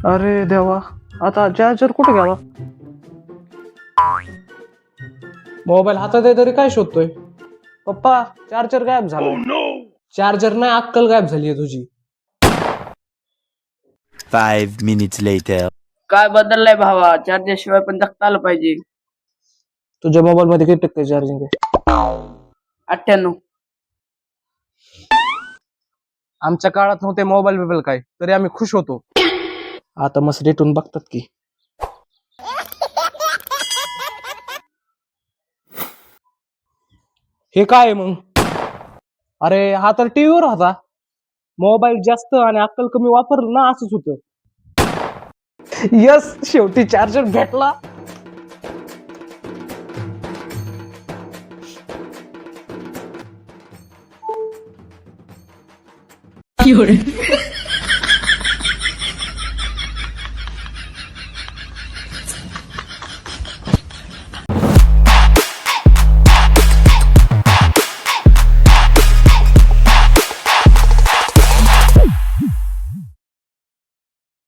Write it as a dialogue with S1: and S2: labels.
S1: अरे देवा, आता चार्जर कुठे गेला?
S2: मोबाईल हातात आहे तरी काय शोधतोय?
S1: पप्पा, चार्जर गायब झाला.
S2: चार्जर नाही, अक्कल गायब झालीये तुझी.
S3: 5 minutes later.
S4: काय बदललंय भावा? चार्जर शिवाय पण जगता आलं पाहिजे.
S2: तुझ्या मोबाईल मध्ये किती टक्के चार्जिंग आहे?
S4: 98.
S2: आमच्या काळात नव्हते मोबाईल बिबल काय, तरी आम्ही खुश होतो. आता मस्त रेटून बघतात की. हे काय आहे मग? अरे हा तर टीव्हीवर होता. मोबाईल जास्त आणि अक्कल कमी वापरलं ना, असंच होतं. यस, शेवटी चार्जर भेटला.